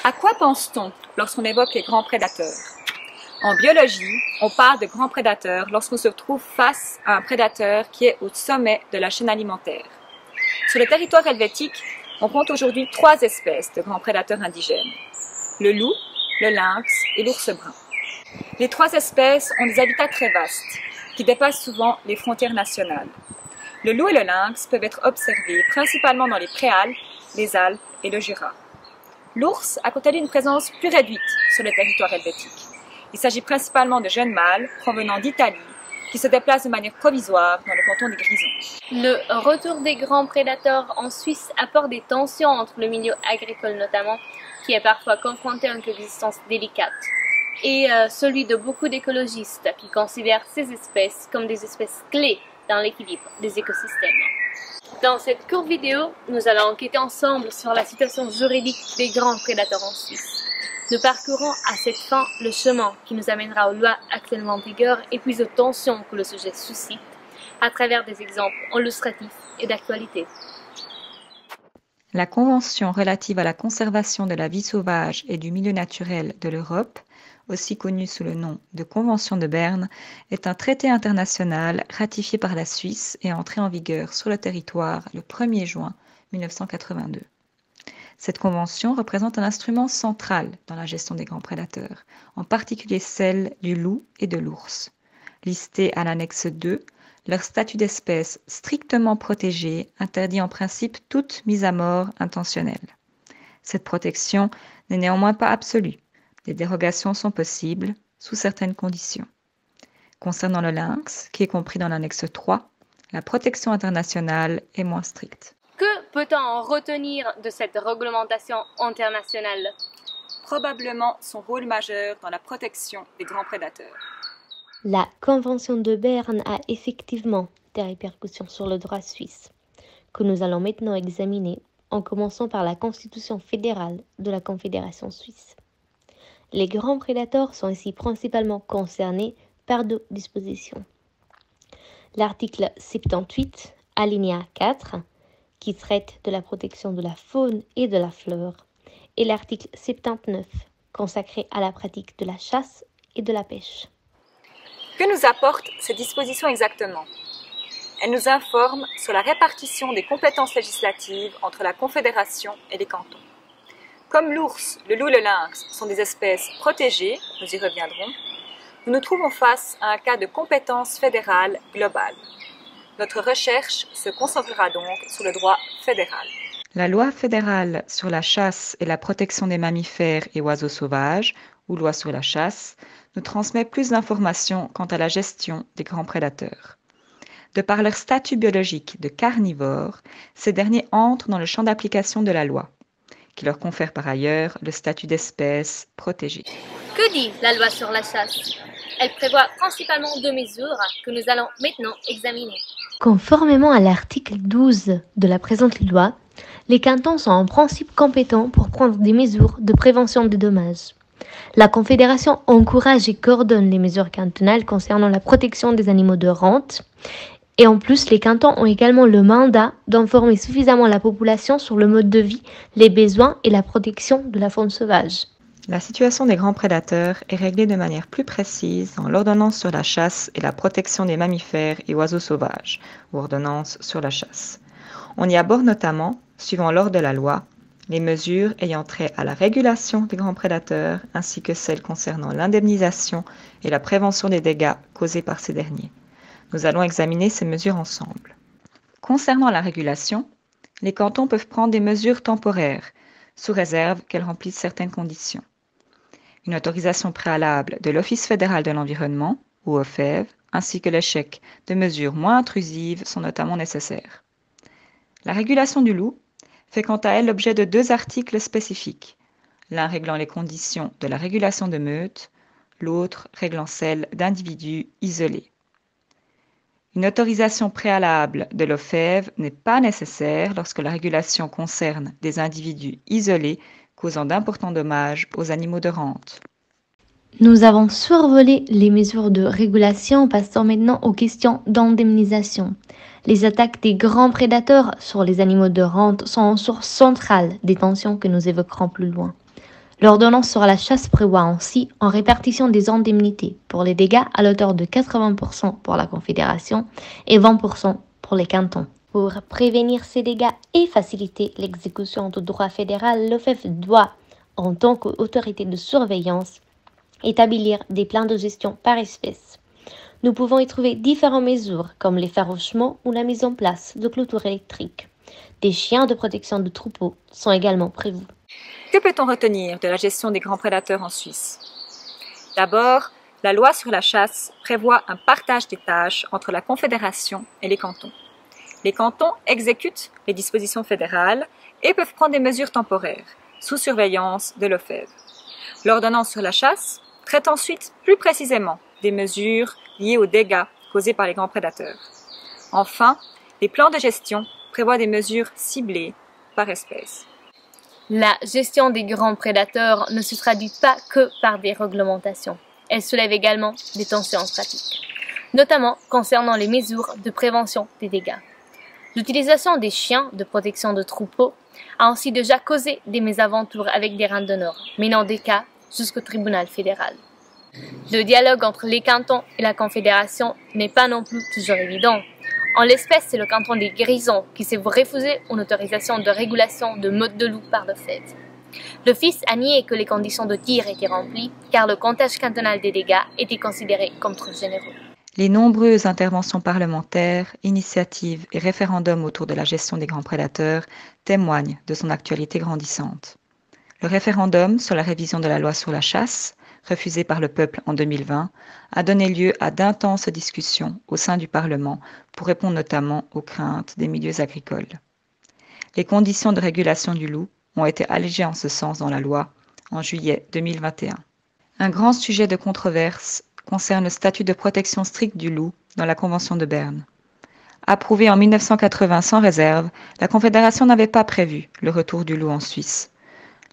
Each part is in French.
À quoi pense-t-on lorsqu'on évoque les grands prédateurs? En biologie, on parle de grands prédateurs lorsqu'on se trouve face à un prédateur qui est au sommet de la chaîne alimentaire. Sur le territoire helvétique, on compte aujourd'hui 3 espèces de grands prédateurs indigènes: le loup, le lynx et l'ours brun. Les 3 espèces ont des habitats très vastes, qui dépassent souvent les frontières nationales. Le loup et le lynx peuvent être observés principalement dans les Préalpes, les Alpes et le Jura. L'ours a quant à lui une présence plus réduite sur le territoire helvétique. Il s'agit principalement de jeunes mâles provenant d'Italie qui se déplacent de manière provisoire dans le canton des Grisons. Le retour des grands prédateurs en Suisse apporte des tensions entre le milieu agricole notamment, qui est parfois confronté à une coexistence délicate, et celui de beaucoup d'écologistes qui considèrent ces espèces comme des espèces clés dans l'équilibre des écosystèmes. Dans cette courte vidéo, nous allons enquêter ensemble sur la situation juridique des grands prédateurs en Suisse. Nous parcourons à cette fin le chemin qui nous amènera aux lois actuellement en vigueur et puis aux tensions que le sujet suscite à travers des exemples illustratifs et d'actualité. La Convention relative à la conservation de la vie sauvage et du milieu naturel de l'Europe, aussi connue sous le nom de Convention de Berne, est un traité international ratifié par la Suisse et entré en vigueur sur le territoire le 1er juin 1982. Cette convention représente un instrument central dans la gestion des grands prédateurs, en particulier celle du loup et de l'ours. Listés à l'annexe 2, leur statut d'espèce strictement protégé interdit en principe toute mise à mort intentionnelle. Cette protection n'est néanmoins pas absolue. Des dérogations sont possibles sous certaines conditions. Concernant le lynx, qui est compris dans l'annexe 3, la protection internationale est moins stricte. Que peut-on en retenir de cette réglementation internationale? Probablement son rôle majeur dans la protection des grands prédateurs. La Convention de Berne a effectivement des répercussions sur le droit suisse, que nous allons maintenant examiner en commençant par la Constitution fédérale de la Confédération suisse. Les grands prédateurs sont ici principalement concernés par 2 dispositions. L'article 78, alinéa 4, qui traite de la protection de la faune et de la flore, et l'article 79, consacré à la pratique de la chasse et de la pêche. Que nous apportent ces dispositions exactement? Elles nous informent sur la répartition des compétences législatives entre la Confédération et les cantons. Comme l'ours, le loup et le lynx sont des espèces protégées, nous y reviendrons, nous nous trouvons face à un cas de compétence fédérale globale. Notre recherche se concentrera donc sur le droit fédéral. La loi fédérale sur la chasse et la protection des mammifères et oiseaux sauvages, ou loi sur la chasse, nous transmet plus d'informations quant à la gestion des grands prédateurs. De par leur statut biologique de carnivores, ces derniers entrent dans le champ d'application de la loi, qui leur confère par ailleurs le statut d'espèce protégée. Que dit la loi sur la chasse? Elle prévoit principalement 2 mesures que nous allons maintenant examiner. Conformément à l'article 12 de la présente loi, les cantons sont en principe compétents pour prendre des mesures de prévention des dommages. La Confédération encourage et coordonne les mesures cantonales concernant la protection des animaux de rente. Et en plus, les cantons ont également le mandat d'informer suffisamment la population sur le mode de vie, les besoins et la protection de la faune sauvage. La situation des grands prédateurs est réglée de manière plus précise dans l'ordonnance sur la chasse et la protection des mammifères et oiseaux sauvages, ou ordonnance sur la chasse. On y aborde notamment, suivant l'ordre de la loi, les mesures ayant trait à la régulation des grands prédateurs ainsi que celles concernant l'indemnisation et la prévention des dégâts causés par ces derniers. Nous allons examiner ces mesures ensemble. Concernant la régulation, les cantons peuvent prendre des mesures temporaires, sous réserve qu'elles remplissent certaines conditions. Une autorisation préalable de l'Office fédéral de l'environnement, ou OFEV, ainsi que l'échec de mesures moins intrusives sont notamment nécessaires. La régulation du loup fait quant à elle l'objet de 2 articles spécifiques, l'un réglant les conditions de la régulation de meute, l'autre réglant celles d'individus isolés. Une autorisation préalable de l'OFEV n'est pas nécessaire lorsque la régulation concerne des individus isolés causant d'importants dommages aux animaux de rente. Nous avons survolé les mesures de régulation, passant maintenant aux questions d'indemnisation. Les attaques des grands prédateurs sur les animaux de rente sont une source centrale des tensions que nous évoquerons plus loin. L'ordonnance sur la chasse prévoit ainsi une répartition des indemnités pour les dégâts à l'auteur de 80% pour la Confédération et 20% pour les cantons. Pour prévenir ces dégâts et faciliter l'exécution du droit fédéral, l'OFEF doit, en tant qu'autorité de surveillance, établir des plans de gestion par espèce. Nous pouvons y trouver différentes mesures comme l'effarouchement ou la mise en place de clôtures électriques. Des chiens de protection de troupeaux sont également prévus. Que peut-on retenir de la gestion des grands prédateurs en Suisse? D'abord, la loi sur la chasse prévoit un partage des tâches entre la Confédération et les cantons. Les cantons exécutent les dispositions fédérales et peuvent prendre des mesures temporaires, sous surveillance de l'OFEV. L'ordonnance sur la chasse traite ensuite plus précisément des mesures liées aux dégâts causés par les grands prédateurs. Enfin, les plans de gestion prévoient des mesures ciblées par espèce. La gestion des grands prédateurs ne se traduit pas que par des réglementations. Elle soulève également des tensions pratiques, notamment concernant les mesures de prévention des dégâts. L'utilisation des chiens de protection de troupeaux a ainsi déjà causé des mésaventures avec des randonneurs, menant des cas jusqu'au tribunal fédéral. Le dialogue entre les cantons et la Confédération n'est pas non plus toujours évident. En l'espèce, c'est le canton des Grisons qui s'est refusé une autorisation de régulation de meute de loup par l'OFEV. L'Office a nié que les conditions de tir étaient remplies, car le comptage cantonal des dégâts était considéré comme trop généreux. Les nombreuses interventions parlementaires, initiatives et référendums autour de la gestion des grands prédateurs témoignent de son actualité grandissante. Le référendum sur la révision de la loi sur la chasse, refusé par le peuple en 2020, a donné lieu à d'intenses discussions au sein du Parlement pour répondre notamment aux craintes des milieux agricoles. Les conditions de régulation du loup ont été allégées en ce sens dans la loi en juillet 2021. Un grand sujet de controverse concerne le statut de protection stricte du loup dans la Convention de Berne. Approuvée en 1980 sans réserve, la Confédération n'avait pas prévu le retour du loup en Suisse.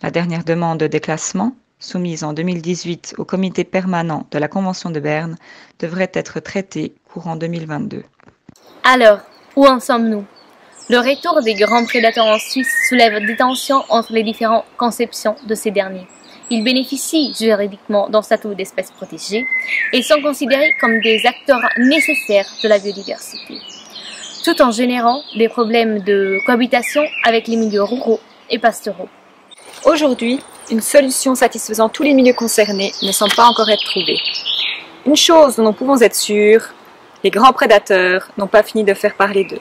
La dernière demande de déclassement, soumise en 2018 au comité permanent de la Convention de Berne, devrait être traitée courant 2022. Alors, où en sommes-nous? Le retour des grands prédateurs en Suisse soulève des tensions entre les différentes conceptions de ces derniers. Ils bénéficient juridiquement d'un statut d'espèce protégée et sont considérés comme des acteurs nécessaires de la biodiversité, tout en générant des problèmes de cohabitation avec les milieux ruraux et pastoraux. Aujourd'hui, une solution satisfaisant tous les milieux concernés ne semble pas encore être trouvée. Une chose dont nous pouvons être sûrs, les grands prédateurs n'ont pas fini de faire parler d'eux.